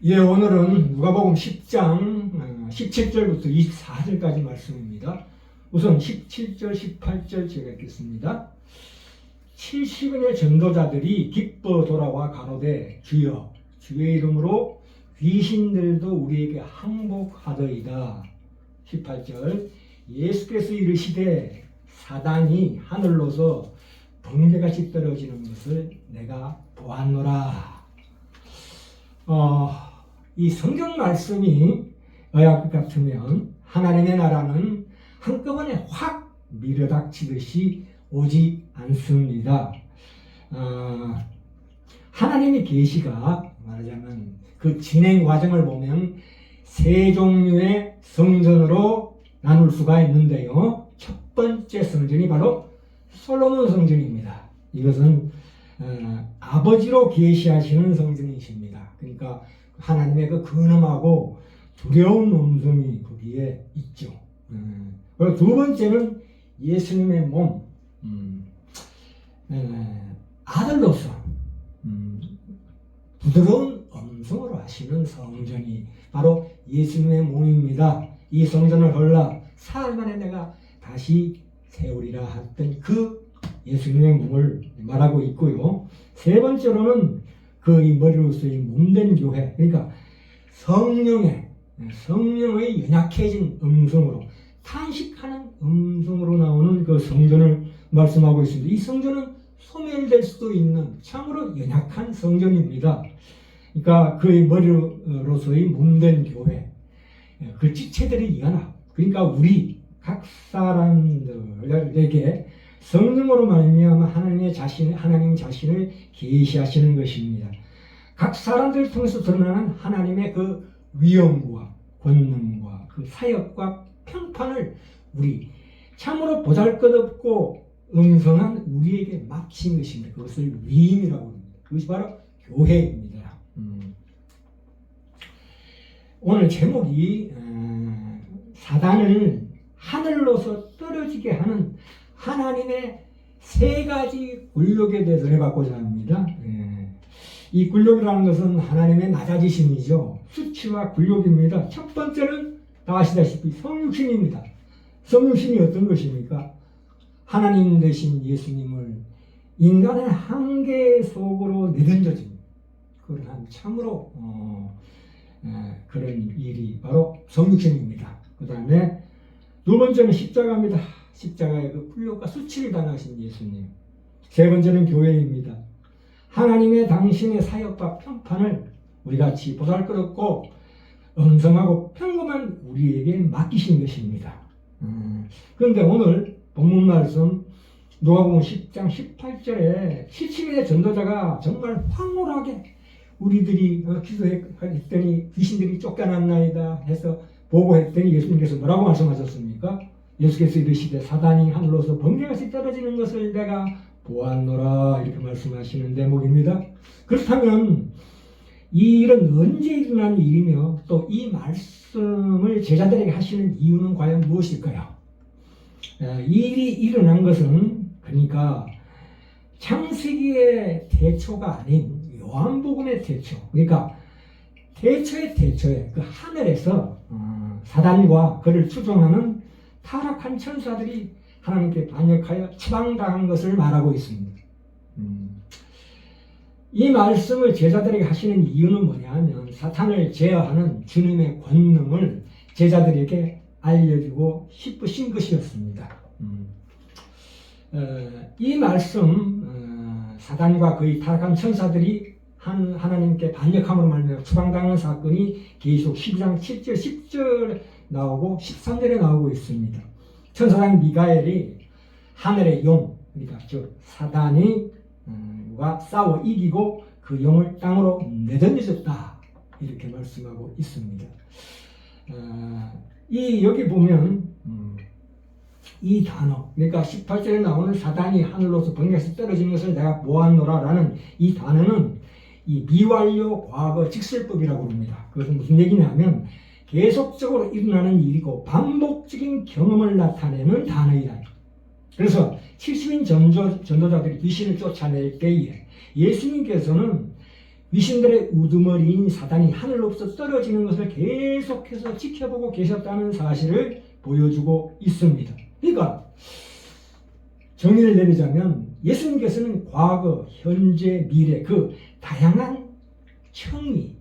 예, 오늘은 누가복음 10장 17절부터 24절까지 말씀입니다. 우선 17절, 18절 제가 읽겠습니다. 70인의 전도자들이 기뻐 돌아와 가로되 주여, 주의 이름으로 귀신들도 우리에게 항복하더이다. 18절 예수께서 이르시되 사단이 하늘로서 번개같이 떨어지는 것을 내가 보았노라. 이 성경 말씀이 의학 같으면 하나님의 나라는 한꺼번에 확 밀어닥치듯이 오지 않습니다. 하나님의 계시가 말하자면 그 진행 과정을 보면 세 종류의 성전으로 나눌 수가 있는데요. 첫 번째 성전이 바로 솔로몬 성전입니다. 이것은 아버지로 계시하시는 성전이십니다. 그러니까 하나님의 그 근엄하고 두려운 음성이 거기에 있죠. 그리고 두 번째는 예수님의 몸, 아들로서 부드러운 음성으로 하시는 성전이 바로 예수님의 몸입니다. 이 성전을 헐라 사흘 만에 내가 다시 세우리라 했던 그 예수님의 몸을 말하고 있고요. 세 번째로는 그 이 머리로서의 몸된 교회, 그러니까 성령의 연약해진 음성으로 탄식하는 음성으로 나오는 그 성전을 말씀하고 있습니다. 이 성전은 소멸될 수도 있는 참으로 연약한 성전입니다. 그러니까 그의 머리로서의 몸된 교회, 그 지체들의 연합, 그러니까 우리 각 사람들에게 성령으로 말미암아 하나님 자신을 계시하시는 것입니다. 각 사람들을 통해서 드러나는 하나님의 그 위엄과 권능과 그 사역과 평판을 우리 참으로 보잘것없고 음성한 우리에게 맡긴 것입니다. 그것을 위임이라고 합니다. 그것이 바로 교회입니다. 오늘 제목이 사단을 하늘로서 떨어지게 하는 하나님의 세 가지 굴욕에 대해서 해봤고자 합니다. 이 굴욕이라는 것은 하나님의 낮아지심이죠. 수치와 굴욕입니다. 첫 번째는 다 아시다시피 성육신입니다. 성육신이 어떤 것입니까? 하나님 되신 예수님을 인간의 한계 속으로 내던져줍니다. 그러한 참으로 그런 일이 바로 성육신입니다. 그 다음에 두 번째는 십자가입니다. 십자가의 그 굴욕과 수치를 당하신 예수님. 세 번째는 교회입니다. 하나님의 당신의 사역과 편판을 우리같이 보잘것없고 엄성하고 평범한 우리에게 맡기신 것입니다. 그런데 오늘 본문 말씀 누가복음 10장 18절에 70인의 전도자가 정말 황홀하게 우리들이 기도했더니 귀신들이 쫓겨났나이다 해서 보고했더니 예수님께서 뭐라고 말씀하셨습니까? 예수께서 이르시되 사단이 하늘로서 번개같이 떨어지는 것을 내가 보았노라 이렇게 말씀하시는 대목입니다. 그렇다면 이 일은 언제 일어난 일이며 또 이 말씀을 제자들에게 하시는 이유는 과연 무엇일까요? 이 일이 일어난 것은 그러니까 창세기의 태초가 아닌 요한복음의 태초, 그러니까 태초의 그 하늘에서 사단과 그를 추종하는 타락한 천사들이 하나님께 반역하여 추방당한 것을 말하고 있습니다. 이 말씀을 제자들에게 하시는 이유는 뭐냐면 사탄을 제어하는 주님의 권능을 제자들에게 알려주고 싶으신 것이었습니다. 이 말씀 사단과 그의 타락한 천사들이 하나님께 반역함으로 말미암아 추방당한 사건이 계속 12장 7절 10절 나오고 13절에 나오고 있습니다. 천사장 미가엘이 하늘의 용, 그러니까 즉 사단과 싸워 이기고 그 용을 땅으로 내던져줬다 이렇게 말씀하고 있습니다. 여기 보면 이 단어, 그러니까 18절에 나오는 사단이 하늘로서 번개같이 떨어지는 것을 내가 보았노라라는 이 단어는 이 미완료 과거 직설법이라고 합니다. 그것은 무슨 얘기냐면 계속적으로 일어나는 일이고 반복적인 경험을 나타내는 단어이다. 그래서 70인 전도자들이 귀신을 쫓아낼 때에 예수님께서는 위신들의 우두머리인 사단이 하늘로부터 떨어지는 것을 계속해서 지켜보고 계셨다는 사실을 보여주고 있습니다. 그러니까 정의를 내리자면 예수님께서는 과거, 현재, 미래 그 다양한 청의의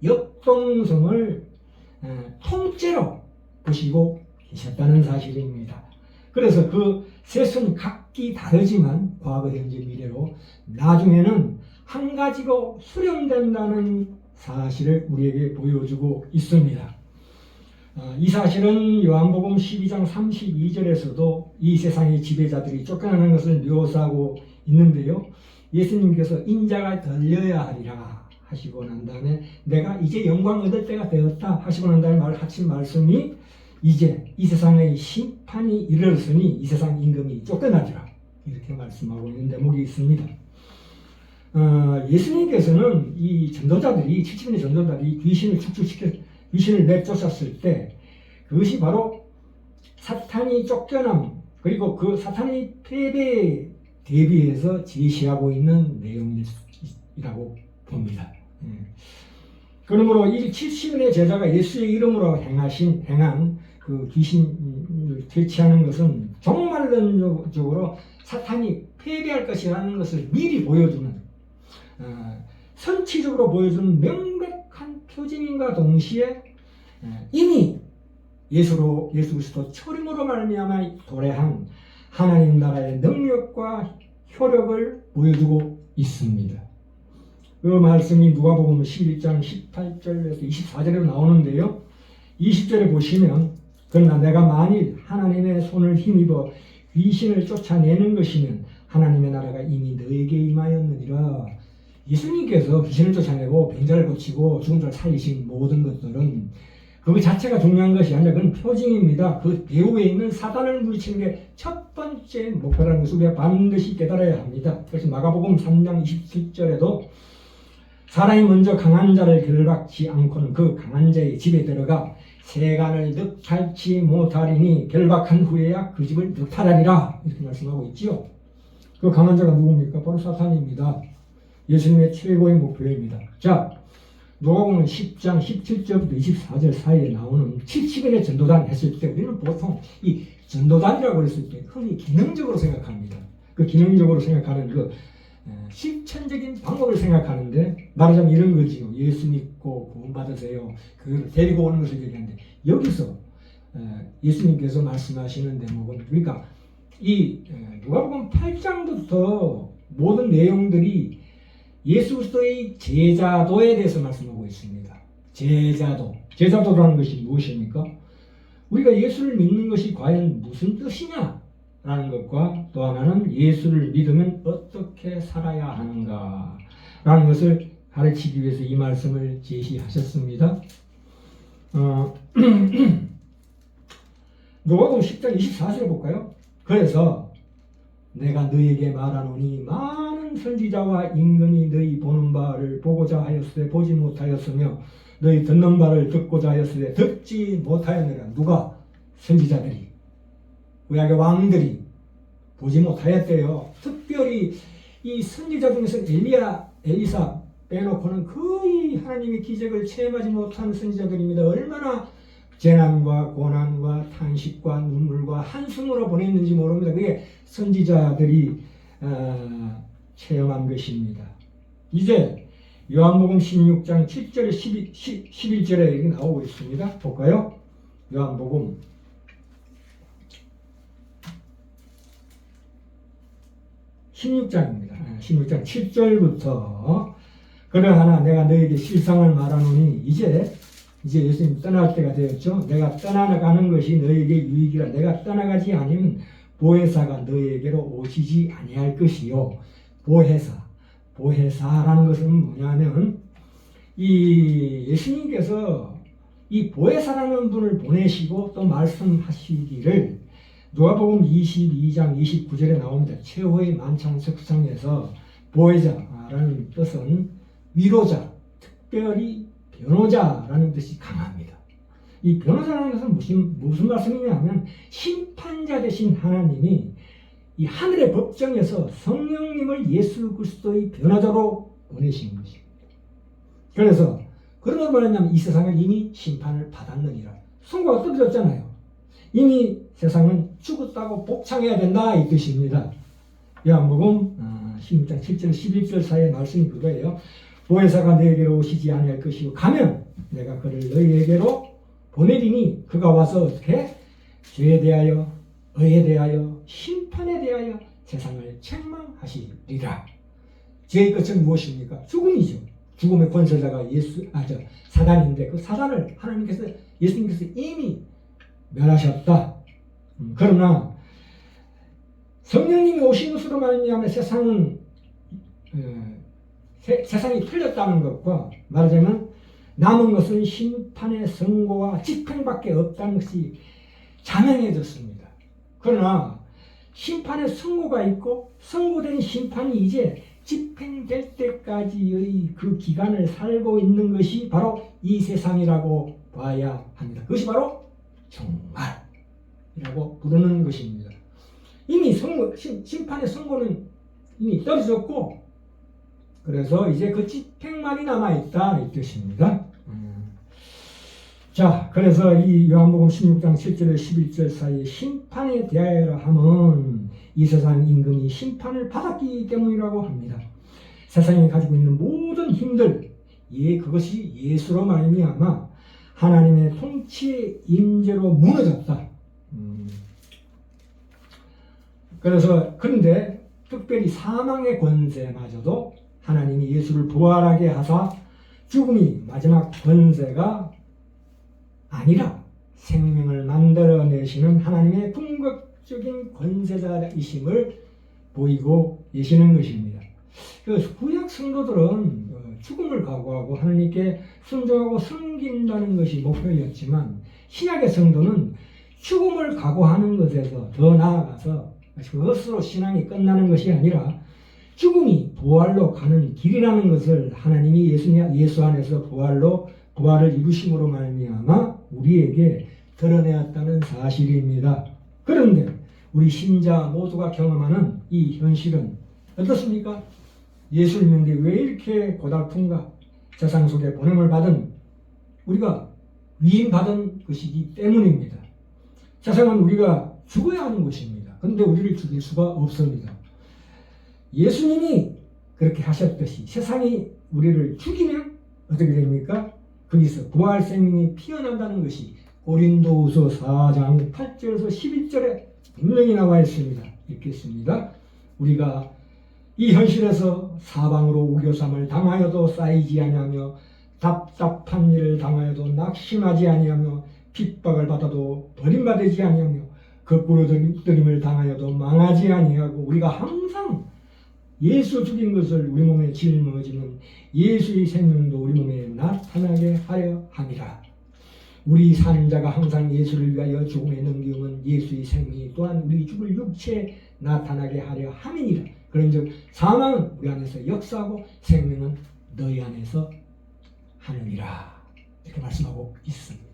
역동성을 통째로 보시고 계셨다는 사실입니다. 그래서 그 셋은 각기 다르지만 과거, 현재, 미래로 나중에는 한 가지로 수렴된다는 사실을 우리에게 보여주고 있습니다. 이 사실은 요한복음 12장 32절에서도 이 세상의 지배자들이 쫓겨나는 것을 묘사하고 있는데요. 예수님께서 인자가 들려야 하리라 하시고 난 다음에 내가 이제 영광 얻을 때가 되었다 하시고 난 다음에 하신 말씀이 이제 이 세상의 심판이 이르렀으니 이 세상 임금이 쫓겨나리라 이렇게 말씀하고 있는 대목이 있습니다. 예수님께서는 이 전도자들이 70인의 전도자들이 귀신을 내쫓았을 때 그것이 바로 사탄이 쫓겨남 그리고 그 사탄의 패배에 대비해서 제시하고 있는 내용이라고 봅니다. 그러므로 이 70인의 제자가 예수의 이름으로 행한 그 귀신을 퇴치하는 것은 종말론적으로 사탄이 패배할 것이라는 것을 미리 보여주는 선치적으로 보여주는 명백한 표징인과 동시에 이미 예수 그리스도 초림으로 말미암아 도래한 하나님 나라의 능력과 효력을 보여주고 있습니다. 그 말씀이 누가복음 11장 18절에서 24절에 나오는데요. 20절에 보시면 그러나 내가 만일 하나님의 손을 힘입어 귀신을 쫓아내는 것이면 하나님의 나라가 이미 너에게 임하였느니라. 예수님께서 귀신을 쫓아내고 병자를 고치고 죽은 자를 살리신 모든 것들은 그 자체가 중요한 것이 아니라 그건 표징입니다. 그 배후에 있는 사단을 물리치는 게 첫 번째 목표라는 것을 우리가 반드시 깨달아야 합니다. 그래서 마가복음 3장 27절에도 사람이 먼저 강한 자를 결박치 않고는 그 강한 자의 집에 들어가 세간을 늑탈치 못하리니 결박한 후에야 그 집을 늑탈하리라 이렇게 말씀하고 있지요. 그 강한 자가 누굽니까? 바로 사탄입니다. 예수님의 최고의 목표입니다. 자, 누가복음 10장 17절부터 24절 사이에 나오는 70인의 전도단 했을 때 우리는 보통 이 전도단이라고 했을 때 흔히 기능적으로 생각합니다. 그 기능적으로 생각하는 그 실천적인 방법을 생각하는데 말하자면 이런 거지요. 예수 믿고 구원받으세요. 그걸 데리고 오는 것을 얘기하는데 여기서 예수님께서 말씀하시는 대목은 그러니까 이 누가복음 8장부터 모든 내용들이 예수 그리스도의 제자도에 대해서 말씀하고 있습니다. 제자도라는 것이 무엇입니까? 우리가 예수를 믿는 것이 과연 무슨 뜻이냐라는 것과 또 하나는 예수를 믿으면 어떻게 살아야 하는가라는 것을 가르치기 위해서 이 말씀을 제시하셨습니다. 누가복음 10장 24절에 볼까요? 그래서 내가 너에게 말하노니 많은 선지자와 임금이 너희 보는 바를 보고자 하였으되 보지 못하였으며 너희 듣는 바를 듣고자 하였으되 듣지 못하였느니라. 누가? 선지자들이, 구약의 왕들이 보지 못하였대요. 특별히 이 선지자 중에서 엘리사 빼놓고는 거의 하나님의 기적을 체험하지 못한 선지자들입니다. 얼마나 재난과 고난과 탄식과 눈물과 한숨으로 보냈는지 모릅니다. 그게 선지자들이 체험한 것입니다. 이제 요한복음 16장 7절에 11절에 이렇게 나오고 있습니다. 볼까요? 요한복음 16장입니다. 16장 7절부터 그러하나 내가 너에게 실상을 말하노니 이제 예수님 떠날 때가 되었죠. 내가 떠나가는 것이 너에게 유익이라. 내가 떠나가지 않으면 보혜사가 너에게로 오시지 아니할 것이요. 보혜사라는 것은 뭐냐면 이 예수님께서 이 보혜사라는 분을 보내시고 또 말씀하시기를 누가복음 22장 29절에 나옵니다. 최후의 만찬석상에서 보혜자라는 뜻은 위로자, 특별히 변호자라는 뜻이 강합니다. 이 변호자라는 것은 무슨 말씀이냐 하면 심판자 되신 하나님이 이 하늘의 법정에서 성령님을 예수 그리스도의 변호자로 보내신 것입니다. 그래서 그런 걸 말하냐면 이 세상을 이미 심판을 받았느니라. 선고가 떨어졌잖아요. 이미 세상은 죽었다고 복창해야 된다 이 뜻입니다. 요한복음 16장 7절 11절 사이의 말씀이 그거예요. 보혜사가 너에게로 오시지 아니할 것이요 가면 내가 그를 너희에게로 보내리니 그가 와서 어떻게 죄에 대하여 의에 대하여 심판에 대하여 세상을 책망하시리라. 죄의 끝은 무엇입니까? 죽음이죠. 죽음의 권세자가 사단인데 그 사단을 예수님께서 이미 멸하셨다. 그러나 성령님이 오신 것으로 말미암아 세상이 틀렸다는 것과 말하자면 남은 것은 심판의 선고와 집행밖에 없다는 것이 자명해졌습니다. 그러나 심판의 선고가 있고 선고된 심판이 이제 집행될 때까지의 그 기간을 살고 있는 것이 바로 이 세상이라고 봐야 합니다. 그것이 바로 종말이라고 부르는 것입니다. 이미 심판의 선고는 이미 떨어졌고 그래서 이제 그 집행만이 남아있다 이 뜻입니다. 자, 그래서 이 요한복음 16장 7절에 11절 사이에 심판에 대하여 하면 이 세상 임금이 심판을 받았기 때문이라고 합니다. 세상에 가지고 있는 모든 힘들, 그것이 예수로 말미암아 하나님의 통치의 임재로 무너졌다. 그런데 특별히 사망의 권세마저도 하나님이 예수를 부활하게 하사 죽음이 마지막 권세가 아니라 생명을 만들어내시는 하나님의 궁극적인 권세자이심을 보이고 계시는 것입니다. 구약 성도들은 죽음을 각오하고 하나님께 순종하고 섬긴다는 것이 목표였지만 신약의 성도는 죽음을 각오하는 것에서 더 나아가서 그것으로 신앙이 끝나는 것이 아니라 죽음이 부활로 가는 길이라는 것을 하나님이 예수 안에서 부활을 이루심으로 말미암아 우리에게 드러내었다는 사실입니다. 그런데 우리 신자 모두가 경험하는 이 현실은 어떻습니까? 예수를 믿는데 왜 이렇게 고달픈가? 세상 속에 보냄을 받은 우리가 위임받은 것이기 때문입니다. 세상은 우리가 죽어야 하는 것입니다. 그런데 우리를 죽일 수가 없습니다. 예수님이 그렇게 하셨듯이 세상이 우리를 죽이면 어떻게 됩니까? 거기서 부활 생명이 피어난다는 것이 고린도후서 4장 8절에서 11절에 분명히 나와 있습니다. 읽겠습니다. 우리가 이 현실에서 사방으로 우겨삼을 당하여도 쌓이지 아니하며 답답한 일을 당하여도 낙심하지 아니하며 핍박을 받아도 버림받지 아니하며 거꾸로 들임을 당하여도 망하지 아니하고 우리가 항상 예수 죽인 것을 우리 몸에 짊어지는 예수의 생명도 우리 몸에 나타나게 하려 함이라. 우리 사는 자가 항상 예수를 위하여 죽음에 넘기면 예수의 생명이 또한 우리 죽을 육체에 나타나게 하려 함이니라. 그런즉 사망은 우리 안에서 역사하고 생명은 너희 안에서 하느니라. 이렇게 말씀하고 있습니다.